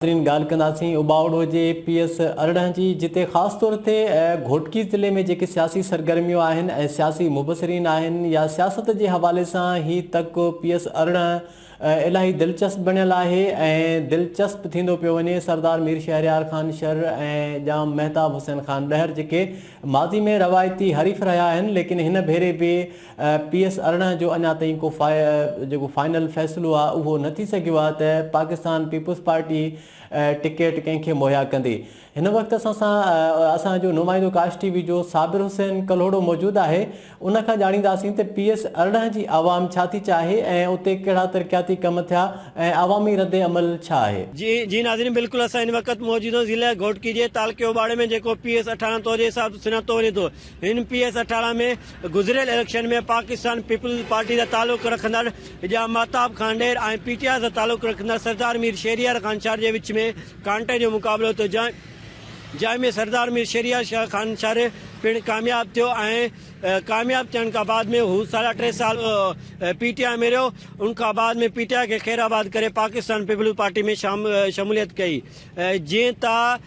ॻाल्हि कंदासीं उबावड़ो जे PS 18 जी, जिते ख़ासि तौर ते घोटकी ज़िले में जेके सियासी सरगर्मियूं आहिनि ऐं सियासी मुबसरीन आहिनि या सियासत जे हवाले सां ही तक PS 18 इलाही दिलचस्प बणियल आहे ऐं दिलचस्प थींदो पियो वञे। सरदार मीर शहरयार ख़ान शर ऐं जाम महताब हुसैन ख़ान ॾहर जेके माज़ी में रवायती हरीफ़ रहिया आहिनि, लेकिन हिन भेरे बि PS 18 जो अञा ताईं को जेको फाइनल फ़ैसिलो आहे उहो न थी सघियो आहे त पाकिस्तान पीपुल्स पार्टी टिकट कंहिंखे मुहैया कंदी। हिन वक़्तु असांजो नुमाइंदो काश टीवी जो साबिर हुसैन कलोड़ो मौजूदु आहे। उन खां ॼाणींदासीं त PS 18 जी आवाम छा थी चाहे ऐं उते कहिड़ा तरक़ियाती कम थिया ऐं अवामी रद्द अमल छा आहे। जी नाज़रीन, बिल्कुलु असां हिन वक़्तु मौजूदु ज़िले घोटकी जे तालके उबाड़े में जेको PS 18 तौर जे हिसाब सां सुञातो वञे थो। हिन PS 18 में गुज़िरियल इलेक्शन में पाकिस्तान पीपुल्स पार्टी सां तालुक़ु रखंदड़ या महताब ख़ान ॾेर ऐं PTI सां तालुक़ु रखंदड़ सरदार मीर शहरयार ख़ान शर जे विच में कांटे जो मुक़ाबिलो थियो, जंहिंमें सरदार मीर शहरयार ख़ान शर पिणु कामयाब थियो ऐं कामयाब थियण खां बाद में हू 3.5 साल PTI में रहियो। उनखां बाद में PTI खे ख़ैराबाद करे पाकिस्तान पीपुल्स पार्टी में शमूलियत कई। जीअं त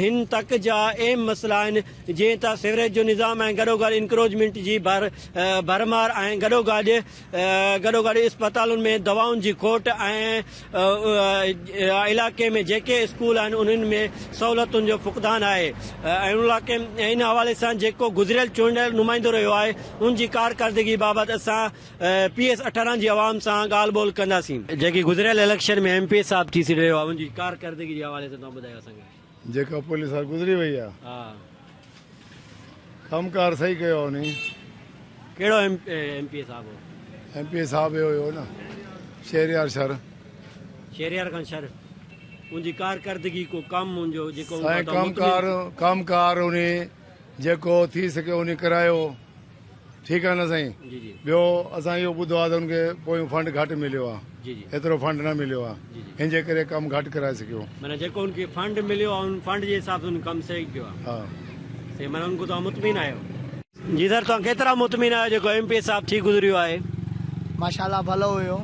हिन तक जा अहम मसइला आहिनि, जीअं त सिवरेज जो निज़ाम ऐं गॾोगॾु इंक्रोचमेंट जी भरमार ऐं गॾोगॾु इस्पतालुनि में दवाउनि जी खोट ऐं इलाइक़े में जेके स्कूल आहिनि उन्हनि में सहूलियतुनि जो फुक़दान आहे। ऐं उन इलाइक़े हिन हवाले सां जेको गुज़िरियल चूंडियल नुमाइंदो रहियो आहे उनजी कारकर्दगी बाबति असां PS 18 जी आवाम सां ॻाल्हि ॿोल कंदासीं। जेकी गुज़िरियल इलेक्शन में MP साहब थी रहियो आहे उनजी कारकर्दगी जे हवाले सां तव्हां ॿुधायो असांखे। जेका पुलिस गुज़री वई आहे, हा, कमकार सही कयो उन। कहिड़ो MP साहब हो? MP साहब हुयो न, शहरयार शर। शहरयार ख़ान शर, उनजी कारकर्दगी को कम उनजो जेको कमकार उन जेको थी सके उन करायो, ठीकु आहे न साईं। जी जी। ॿियो असां इहो ॿुधो आहे त उनखे पोइ फंड घटि मिलियो आहे, जी जी, एतिरो फंड न मिलियो आहे, हिन जे करे कमु घटि कराए सघियो। माना जेको उनखे फंड मिलियो आहे उन फंड जे हिसाब सां उन कमु सही कयो आहे। हा सही, माना उनको तव्हां मुतमिन आहियो। जी सर, तव्हां केतिरा मुतमिन आहियो जेको MP साहब थी गुज़रियो आहे? माशाल्लाह भलो हुयो,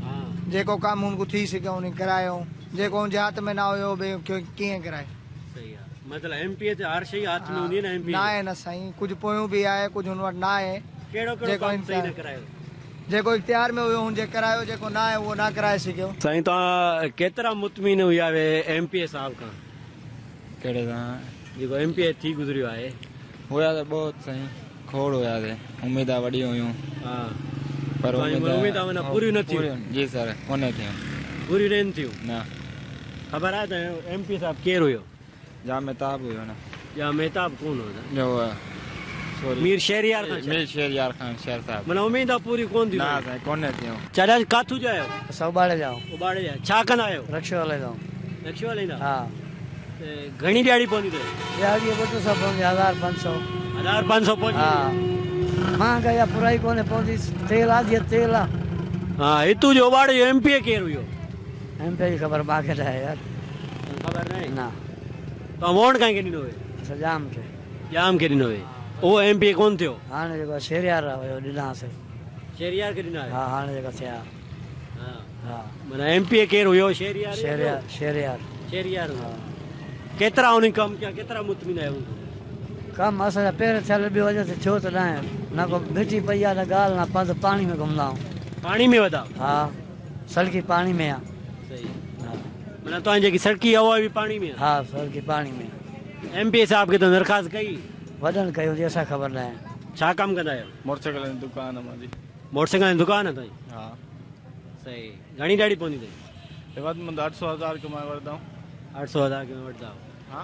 हा, जेको कमु उनको थी सघियो उन करायो, जेको उनजे हथ में न हुयो भई कीअं कराए। सही आहे, मतिलबु MP ते हर शइ हथ में हूंदी आहे न। MP न आहे न साईं, कुझु पोयूं बि आहे, कुझु हुन वटि न आहे। कहिड़ो कमु सही न करायो? जेको इख्तियार में हुयो हुनजे करायो, जेको न आहे उहो न कराए सघियो। साईं, तव्हां केतिरा मुतमिन हुया MP साहब खां? कहिड़े सां? जेको MP थी गुज़रियो आहे। हुया त बहुत साईं, खोड़ हुया थे, उम्मीदां वॾियूं हुयूं। हा, पर उम्मीदां माना पूरियूं न थियूं। जी सर, कोन थियूं, पूरियूं न थियूं। न। ख़बर आहे त MP साहब केरु हुयो? जा महताब हुयो न, या महताब कोन हुयो? जो मीर शहरयार ख़ान। मीर शहरयार ख़ान शर साहब। माना उम्मीदां पूरी कोन थियूं? न साईं, कोन थियूं। चाचा काथू जा आहियो? असां उबाड़े जाओ। उबाड़े जा। छा कंदा आहियो? रक्षो हले जाओ। रक्षो हलाईंदा? हा। घणी ॾियाड़ी पवंदी अथव? ॾियाड़ी ॿुधो सभु पवंदी 1500। 1500 पवंदी? हा, महांगाई आहे पुराई कोन्हे पवंदी। तेल आहे, जीअं तेल आहे। हा, हितू जो उबाड़े जो MP केरु हुयो? MP जी ख़बर मूंखे न आहे यार। ख़बर न आहे? न। तव्हां वोट कंहिंखे ॾिनो हुयो? असां जाम खे। जाम खे ॾिनो हुयो। उहो MP कोन थियो? हाणे जेको शहरयार हुयो ॾिनासीं। शहरयार खे ॾिना? हा, हाणे जेको थिया। हा, हा, माना MP केरु हुयो? शहरयार? शहरयार हुयो। केतिरा उन कमु कया, केतिरा मुतमिन आहियो? कमु असांजा पहिरियों थियल ॿियो वजह ते थियो त न आहे, न को मिटी पई आहे, न ॻाल्हि न, पंधि पाणी में घुमंदा आहियूं। पाणी में वधा? हा, सड़की पाणी में आहे। सही। हा, माना तव्हां जेकी सड़की हवा बि पाणी में? हा, सड़की पाणी में। MP साहब खे त दरख़्वास्त कई? वॾनि कई हूंदी, असां ख़बर न आहे। छा कमु कंदा आहियो? मोटरसाइकिल जी दुकान आहे मुंहिंजी। मोटरसाइकिल जी दुकान आहे तव्हांजी? हा। सही। घणी ॾियाड़ी पवंदी अथई? वधि में 800,000 कमाए वठंदा आहियूं। 800,000 में वठंदा आहियो? हा।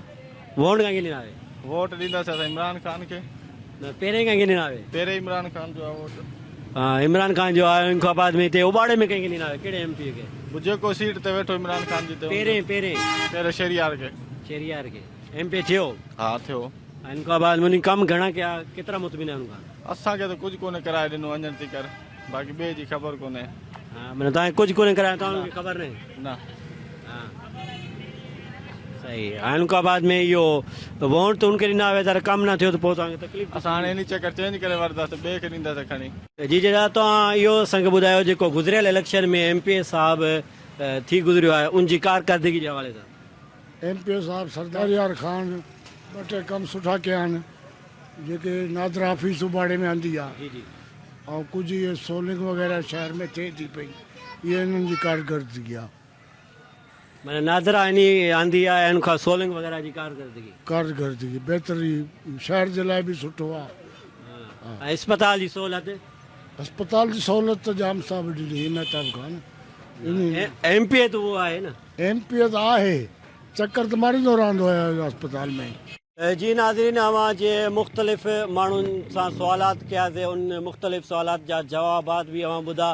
वोट कंहिंखे ॾिना हुए? वोट ॾींदासीं असां इमरान ख़ान खे। न, पहिरें कंहिंखे ॾिना हुए? पहिरें इमरान ख़ान जो आहे वोट। हा, इमरान ख़ान जो आहे। उन खां बाद में हिते उबाड़े में कंहिंखे ॾिना हुए? कहिड़े MP खे? जेको सीट ते वेठो इमरान ख़ान जी ते। पहिरें शहरयार खे। शहरयार खे MP थियो? हा, थियो। हिन खां बाद में कमु घणा कया? केतिरा मुतमिन आहिनि हुनखां? असांखे त कुझु कोन्हे कराए ॾिनो अञा तीकर, बाक़ी ॿिए जी ख़बर कोन्हे। हा, माना तव्हांखे कुझु कोन्हे करायो, तव्हांखे ख़बर न आहे? न। हा, सही। हिन खां बाद में इहो वोट त उनखे ॾिना हुआ त कमु न थियो त पोइ तव्हांखे तकलीफ़? असां हाणे इन चकर चेंज करे वठंदासीं, ॿिए खे ॾींदासीं खणी। जी जी, तव्हां इहो असांखे ॿुधायो जेको गुज़िरियल इलेक्शन में MP साहब थी गुज़रियो आहे उनजी कारकर्दगी जे हवाले सां? MP साहब सरदार यार खान ॿ टे कम सुठा कया आहिनि जेके नादर हफ़ीज़ बाड़े में आंदी आहे जी जी ऐं कुझु इहे सोलिंग वग़ैरह शहर में थिए थी पई इहे हिननि जी कारकर्दगी आहे माना नादरा इन आंदी आहे इन खां सोलिंग वग़ैरह जी कारकर्दगी बहितरी शहर जे लाइ बि सुठो आहे ऐं अस्पताल जी सहूलियत अस्पताल जी सहूलियत त जाम साहब ॾिनी हिन तब खान MP त उहो आहे न। MP त आहे चक्कर त मारींदो रहंदो आहे अस्पताल में। जी नाज़रीन, अवां जे मुख़्तलिफ़ माण्हुनि सां सुवालात कयासीं उन मुख़्तलिफ़ सुवालात जा जवाबात बि अवां ॿुधा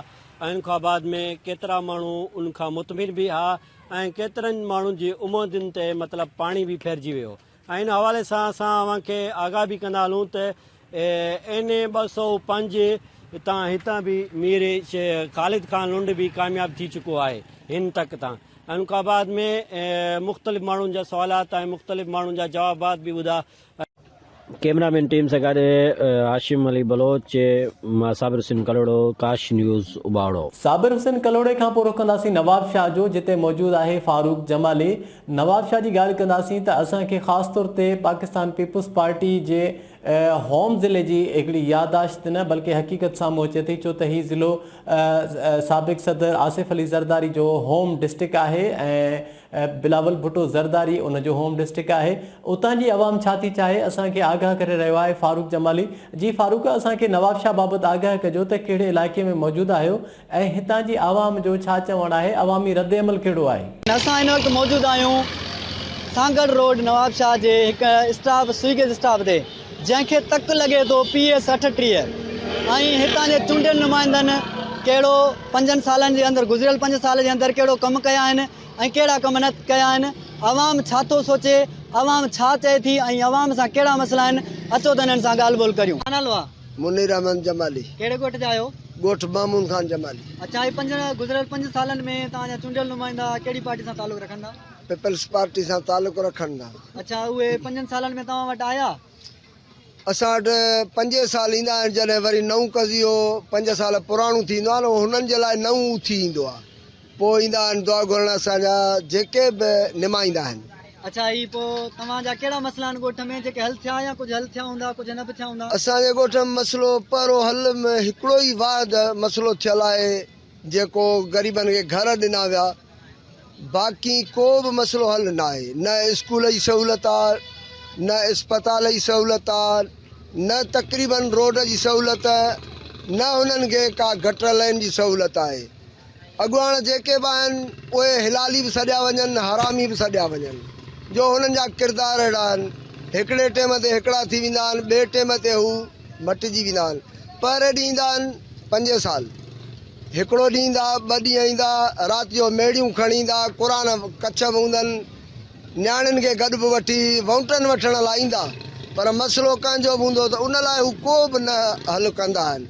इन खां बाद में केतिरा माण्हू उन खां मुतमिन बि हा ऐं केतिरनि माण्हुनि जी उमेदुनि ते मतिलबु पाणी बि फेरिजी वियो ऐं इन हवाले सां असां अवां खे आगाह बि कंदा हलूं त NA 205 हितां बि मीर ख़ालिद खान लुंड बि कामयाब थी चुको आहे हिन तक तां। उन खां बाद में मुख़्तलिफ़ माण्हुनि जा सवालात ऐं मुख़्तलिफ़ माण्हुनि जा जवाबात बि ॿुधा। कैमरामैन टीम सां गॾु हाशिम अली बलोच, मां साबिर हुसैन कलोड़ो, काश न्यूज़ उबाड़ो। साबिर हुसैन कलोड़े खां पोइ रुकंदासीं नवाब शाह जो, जिते मौजूदु आहे फारूक जमाली। नवाब शाह जी ॻाल्हि कंदासीं त असांखे ख़ासि तौर ते पाकिस्तान पीपुल्स पार्टी जे होम ज़िले जी हिकिड़ी याददाश्त न बल्कि हक़ीक़त साम्हूं अचे थी, छो त हीउ ज़िलो साबिक़ सदर आसिफ अली ज़रदारी जो होम डिस्ट्रिक्ट आहे ऐं बिलावल भुट्टो ज़रदारी उन जो होम डिस्ट्रिक्ट आहे। उतां जी आवाम छा थी चाहे असांखे आगाह करे रहियो आहे फारूक जमाली। जी फारूक, असांखे नवाब शाह बाबति आगाह कजो त कहिड़े इलाइक़े में मौजूदु आहियो ऐं हितां जी आवाम जो छा चवणु आहे, अवामी रद्द अमल कहिड़ो आहे? असां हिन वक़्तु मौजूदु आहियूं सांगड़ रोड नवाब शाह जे हिकु स्टाफ स्वीगेज स्टाफ ते, जंहिंखे तक लॻे थो PS 38 ऐं हितां जे चूंडियल नुमाइंदनि कहिड़ो 5 सालनि जे अंदरि गुज़िरियल 5 साल जे अंदरि कहिड़ो कमु कया आहिनि ऐं कहिड़ा कम न कया आहिनि। अवाम छा थो सोचे, अवाम छा चए थी ऐं अवाम सां कहिड़ा मसइला आहिनि, अचो त हिननि सां ॻाल्हि ॿोल करियूं। छा नालो आहे? मुनीर अहमद जमाली। कहिड़े ॻोठ जा आहियो? ॻोठ मामून खान जमाली। अच्छा, हीउ गुज़िरियल 5 सालनि में तव्हांजा चूंडियल नुमाइंदा कहिड़ी पार्टी सां तालुक़ु रखंदा? पीपल्स पार्टी सां तालुक़ु रखंदा। अच्छा, उहे 5 सालनि में तव्हां वटि आया? असां वटि 5 साल ईंदा आहिनि, जॾहिं वरी नऊं कज़ियो 5 साल पुराणो थींदो आहे न, हुननि जे लाइ नऊं थी ईंदो आहे, पोइ ईंदा आहिनि दुआ घुरण असांजा जेके बि निमाईंदा आहिनि। अच्छा, ही पोइ तव्हांजा कहिड़ा मसइला आहिनि ॻोठ में जेके हल थिया या कुझु हल थिया हूंदा, कुझु न बि थिया हूंदा? असांजे ॻोठ में मसइलो पहिरों हल में हिकिड़ो ई वाद मसइलो थियल आहे जेको ग़रीबनि खे घर ॾिना विया, बाक़ी को बि मसइलो हल न आहे। न स्कूल जी सहूलियत आहे, न अस्पताल जी सहूलियत आहे, न तक़रीबन रोड जी सहूलियत, न हुननि खे का गटर लाइन जी सहूलियत आहे। अॻुवाण जेके बि आहिनि उहे हिलाली बि सॼा वञनि, हरामी बि सॼा वञनि, जो हुननि जा किरदार अहिड़ा आहिनि। हिकिड़े टाइम ते हिकिड़ा थी वेंदा आहिनि, ॿिए टाइम ते हू मटिजी वेंदा आहिनि। पहिरें ॾींहुं ईंदा आहिनि 5 साल, हिकिड़ो ॾींहुं ईंदा, 2 ॾींहं ईंदा, राति जो मेड़ियूं खणी ईंदा, क़ुर कच्छ बि हूंदनि, न्याणियुनि खे गॾु बि वठी वाउंटन वठण लाइ ईंदा, पर मसइलो कंहिंजो बि हूंदो त उन लाइ हू को बि न हल कंदा आहिनि।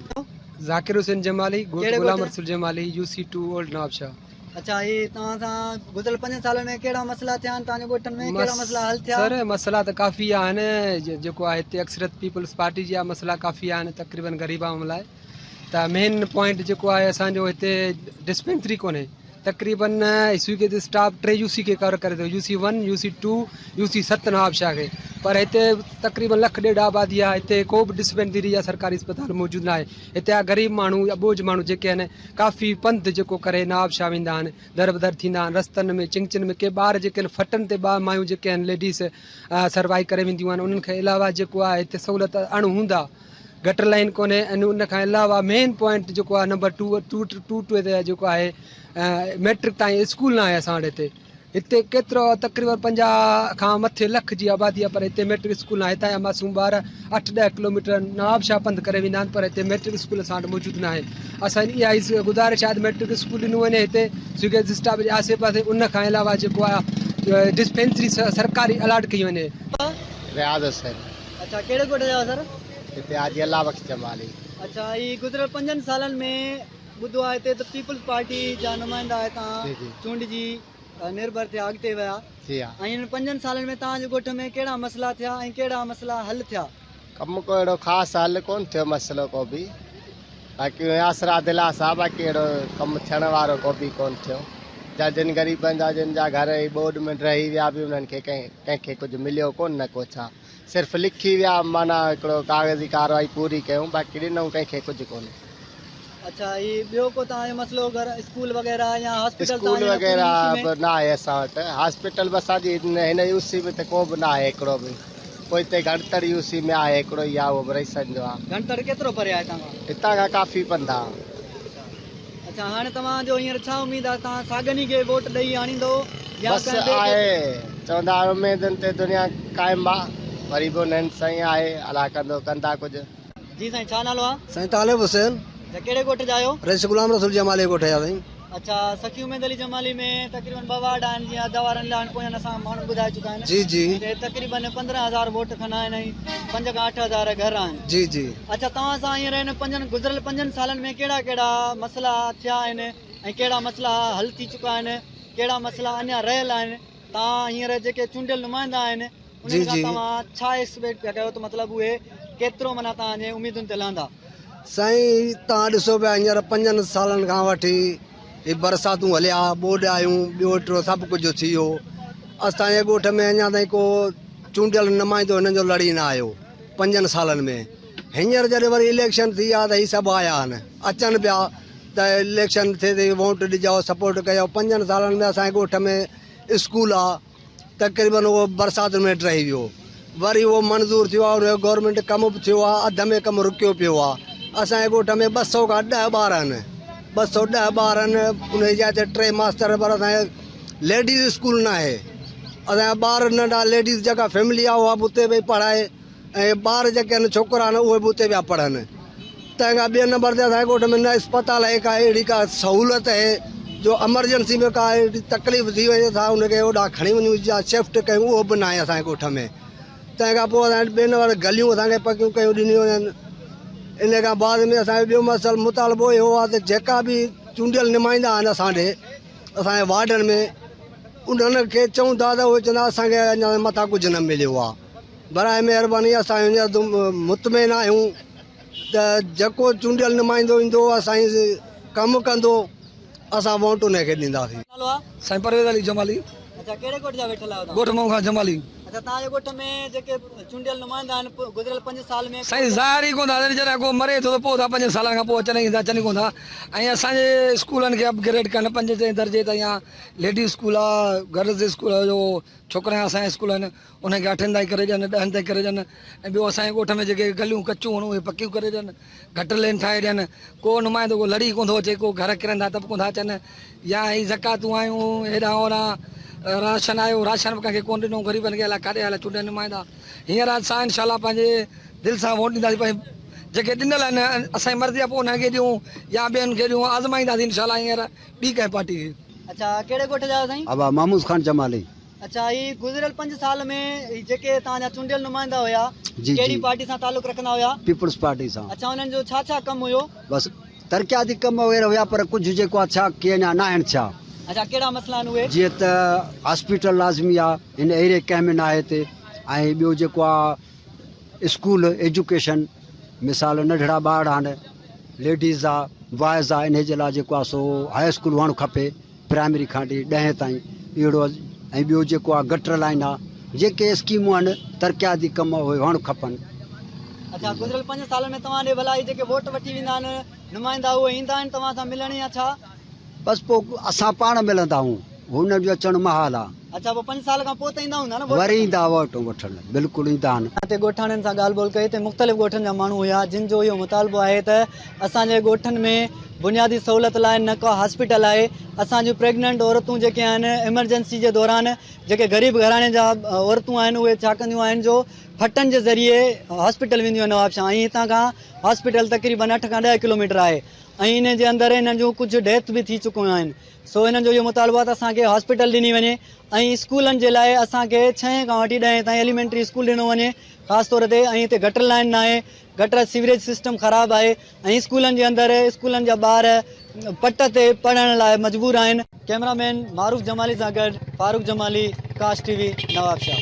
Zakir Hussain Jamali, Ghulam Rasool Jamali, UC2 old Nawab Shah. अच्छा, ये तव्हां सां गुज़िरियल 5 सालनि में कहिड़ा मसइला थिया आहिनि तव्हांजे ॻोठनि में, कहिड़ा मसइला हल थिया? सर, मसइला त काफ़ी आहिनि, जेको आहे हिते अक्सरत पीपल्स पार्टी जा मसइला काफ़ी आहिनि तक़रीबन ग़रीब आवाम लाइ। त मेन पॉइंट जेको आहे असांजो हिते डिस्पेंसरी कोन्हे, तक़रीबन स्वीगेज स्टाफ 3 UC खे कवर करे थो, UC1, UC2, UC7 Nawab Shah खे, पर हिते तक़रीबन 1.5 आबादी आहे, हिते को बि डिस्पेंसरी या सरकारी अस्पताल मौजूदु न आहे। हिते जा ग़रीब माण्हू या बोझ माण्हू जेके आहिनि काफ़ी पंधु जेको करे नवाब शाह वेंदा आहिनि, दर बदर थींदा आहिनि, रस्तनि में चिंचनि में के ॿार जेके आहिनि फटनि ते मायूं जेके आहिनि लेडीस सर्वाइव करे वेंदियूं आहिनि। उन्हनि खां अलावा जेको आहे हिते सहूलियत अणु हूंदा, गटर लाइन कोन्हे, ऐं उन खां अलावा मेन पॉइंट जेको आहे नंबर 2 ते जेको आहे मैट्रिक ताईं स्कूल न आहे असां वटि। हिते केतिरो तक़रीबन 50 खां मथे लख जी आबादी आहे, पर हिते मैट्रिक स्कूल न आहे। हितां जा मासूम ॿार 8-10 किलोमीटर नवाब शाह पंधु करे वेंदा आहिनि, पर हिते मैट्रिक स्कूल असां वटि मौजूदु न आहे। असां इहा ई गुज़ारिश आहे मैट्रिक स्कूल ॾिनो वञे हिते स्वीगेज स्टाफ जे आसे पासे। उन खां अलावा जेको आहे डिस्पेंसरी सरकारी अलॉट कई वञे। रियाज़ हुसैन। अच्छा, कहिड़े ॻोठ जा सर? हिते आजी अल्लाह बख़्श जमाली। अच्छा, ही गुज़िरियल 5 सालनि में ॿुधो आहे हिते त पीपल्स पार्टी जा नुमाइंदा हितां चूंडिजी निर्भर थिया अॻिते विया, ऐं हिन 5 सालनि में तव्हांजे ॻोठ में कहिड़ा मसइला थिया ऐं कहिड़ा मसइला हल थिया? कमु को अहिड़ो ख़ासि हल कोन थियो, मसइलो को बि, बाक़ी आसरा दिला सां बाक़ी अहिड़ो कमु थियण वारो को बि कोन थियो। जा जिन ग़रीबनि जा जिन जा घर ई बोर्ड में रही विया बि उन्हनि खे कंहिंखे कुझु मिलियो कोन न को छा, सिर्फ़ु लिखी विया माना हिकिड़ो कागज़ी कार्रवाई पूरी कयूं, बाक़ी ॾिनऊं कंहिंखे कुझु कोन्हे। अच्छा ही ॿियो को तव्हांजो मसइलो घर स्कूल वग़ैरह या हॉस्पिटल स्कूल वग़ैरह बि न आहे असां वटि, हॉस्पिटल बि असांजी हिन यूसी में त को बि न आहे हिकिड़ो बि, पोइ हिते गणतड़ यूसी में आहे हिकिड़ो ई आहे, उहो बि रही सघंदो आहे। गणतड़ केतिरो परे आहे तव्हां खां? हितां खां काफ़ी पंध आहे। अच्छा हाणे तव्हांजो हींअर छा उमेद आहे, तव्हां सागनी खे वोट ॾेई आणींदो या बसि आहे चवंदा उमेदनि ते दुनिया क़ाइमु आहे, वरी बि उन्हनि साईं आहे अला कंदा कुझु। जी साईं छा नालो आहे? साईं तालिब हुसैन, कहिड़े ॻोठ जा आहियो? रईस गुलाम रसूल जमाली ॻोठ जा साईं। अच्छा सखी उमेद अली जमाली में तक़रीबन 2 वार्ड आहिनि, जीअं दवारनि लाइ पोयनि असां माण्हू ॿुधाए चुका आहिनि। जी जी ते तक़रीबन 15,000 वोट खना आहिनि ऐं 5 खां 8,000 घर आहिनि। जी जी। अच्छा तव्हां सां हींअर हिन गुज़िरियल 5 सालनि में कहिड़ा कहिड़ा मसइला थिया आहिनि ऐं कहिड़ा मसइला हल थी चुका आहिनि, कहिड़ा मसइला अञा रहियल आहिनि, तव्हां हींअर जेके चूंडियल नुमाइंदा आहिनि उन्हनि खां तव्हां छा एक्सपेक्ट पिया कयो, त मतिलबु उहे केतिरो माना तव्हांजे उमेदुनि ते लहंदा? साईं तव्हां ॾिसो पिया हींअर 5 सालनि खां वठी ही बरसातूं हलिया, ॿोॾ आयूं, ॿियो टियों सभु कुझु थी वियो, असांजे ॻोठ में अञा ताईं को चूंडियल नुमाइंदो हिननि जो लड़ी न आयो 5 सालनि में। हींअर जॾहिं वरी इलेक्शन थी आहे त ही सभु आया आहिनि, अचनि पिया त इलेक्शन थिए त वोट ॾिजो सपोर्ट कयो। 5 सालनि में असांजे ॻोठ में स्कूल आहे, तक़रीबन उहो बरसातुनि में टही वियो, वरी उहो मंज़ूर थियो आहे, उनजो गवर्नमेंट कमु बि थियो आहे, अध में कमु रुकियो पियो आहे। असांजे ॻोठ में 200 खां 10 ॿार आहिनि, 210 ॿार आहिनि, उन जा 3 मास्टर, पर असांजे लेडीज़ स्कूल न आहे। असांजा ॿार नंढा लेडीज़ जेका फैमिली आहे उहा बि उते वेही पढ़ाए, ऐं ॿार जेके आहिनि छोकिरा आहिनि उहे बि उते पिया पढ़नि। तंहिंखां ॿिए नंबर ते असांजे ॻोठ में न अस्पताल आहे, का अहिड़ी का सहूलियत आहे जो एमरजेंसी में का अहिड़ी तकलीफ़ थी वञे त हुनखे होॾां खणी वञूं या शिफ्ट कयूं, उहो बि न आहे असांजे ॻोठ में। तंहिंखां पोइ असांजे ॿिए नंबर गलियूं असांखे पकियूं कयूं ॾिनियूं आहिनि। इन खां बाद में असांजो ॿियो मसइलो मुतालबो इहो आहे त जेका बि चूंडियल नुमाइंदा आहिनि असांजे वार्डनि में, उन्हनि खे चऊं था त उहे चवंदा असांखे अञा मथां कुझु न मिलियो आहे। बराए महिरबानी असां हींअर मुतमिन आहियूं त जेको चूंडियल नुमाइंदो ईंदो असांजी कमु कंदो, असां वोट उनखे ॾींदासीं। नालो आहे? साईं परवेज़ अली जमाली। अच्छा कहिड़े ॻोठ जा वेठल आहियो? ॻोठ मां खां जमाली। अच्छा तव्हांजे ॻोठ में जेके चूंडियल नुमाइंदा आहिनि गुज़िरियल 5 साल में साईं ज़ाहिर ई कोन था, जॾहिं को मरे थो त पोइ था 5 सालनि खां पोइ अचनि कोन था। ऐं असांजे स्कूलनि खे अपग्रेड कनि 5 दर्जे ताईं आहे, लेडीज़ स्कूल आहे, गर्ल्स स्कूल जो छोकिरा असांजा स्कूल आहिनि उनखे 8 ताईं करे ॾियनि, 10 ताईं करे ॾियनि। ऐं ॿियो असांजे ॻोठ में जेके गलियूं कचियूं आहिनि उहे पकियूं करे ॾियनि, घटि लेन ठाहे ॾियनि। को नुमाइंदो को लड़ी कोन थो अचे, को घर किरंदा त बि कोन था अचनि, या ही ज़कातूं आयूं हेॾां होॾां राशन आयो, राशन बि कंहिंखे कोन ॾिनो, ग़रीबनि खे अलाए काॾे हलिया चूंडियल नुमाइंदा। हींअर असां इनशाला पंहिंजे दिलि सां वोट ॾींदासीं, भई जेके ॾिनल आहिनि असांजी मर्ज़ी आहे पोइ उन्हनि खे ॾियूं या ॿियनि खे ॾियूं, आज़माईंदासीं इनशाला हींअर ॿी कंहिं पार्टी खे। अच्छा कहिड़े ॻोठ जा साईं? अब महमूद खान जमाली। अच्छा ही गुज़िरियल 5 साल में जेके तव्हांजा चूंडियल नुमाइंदा हुया कहिड़ी पार्टी सां तालुक रखंदा हुया? पीपल्स पार्टी सां। अच्छा उन्हनि जो छा कमु हुयो? बसि तरक़ियाती कम वग़ैरह हुया, पर कुझु जेको आहे छा की अञा न आहिनि छा। अच्छा कहिड़ा मसइला आहिनि उहे? जीअं त हॉस्पिटल लाज़मी आहे, हिन एरिया कंहिं में न आहे हिते। ऐं ॿियो जेको आहे स्कूल एजुकेशन, मिसाल नंढड़ा ॿार आहिनि, लेडीज़ आहे, बॉइज़ आहे, इन जे लाइ जेको आहे सो हाई स्कूल हुअणु खपे, प्राइमरी खां वठी 10 ताईं अहिड़ो। ऐं ॿियो जेको आहे गटर लाइन आहे, जेके स्कीमूं आहिनि तरक़ियाती कम उहे हुअणु खपनि। अच्छा गुज़िरियल 5 सालनि में तव्हां ॾे भला जेके वोट वठी वेंदा आहिनि नुमाइंदा उहे ईंदा आहिनि तव्हां सां मिलण या छा? बसि पोइ असां पाण मिलंदा आहियूं, हुन जो अचणु महाल आहे। अच्छा पोइ 5 साल खां पोइ त ईंदा हूंदा न? वरी ईंदा वोट वठण, बिल्कुलु ईंदा आहिनि। हिते ॻोठाणनि सां ॻाल्हि ॿोल कई, हिते मुख़्तलिफ़ ॻोठनि जा माण्हू हुया जिन जो इहो मुतालबो आहे त असांजे ॻोठनि में बुनियादी सहूलियत लाइ न को हॉस्पिटल आहे। असांजूं प्रेग्नेंट औरतूं जेके आहिनि एमरजेंसी जे दौरान जेके ग़रीब घराणे जा औरतूं आहिनि उहे छा कंदियूं आहिनि जो फटनि जे ज़रिए हॉस्पिटल वेंदियूं आहिनि नवाबशाह। ऐं हितां खां हॉस्पिटल तक़रीबन 8 खां 10 किलोमीटर आहे ऐं इन जे अंदरि हिननि जूं कुझु डेथ बि थी चुकियूं आहिनि। सो हिननि जो इहो मुतालबो आहे त असांखे हॉस्पिटल ॾिनी वञे ऐं स्कूलनि जे लाइ असांखे 6 खां वठी 10 ताईं एलिमेंट्री स्कूल ॾिनो वञे ख़ासि तौर ते। ऐं हिते गटर लाइन न आहे, गटर सीवरेज सिस्टम ख़राबु आहे ऐं स्कूलनि जे अंदरि स्कूलनि जा ॿार पट ते पढ़ण लाइ मजबूर आहिनि। कैमरामैन मारूफ जमाली सां गॾु फारूक जमाली, काश टीवी, नवाबशाह।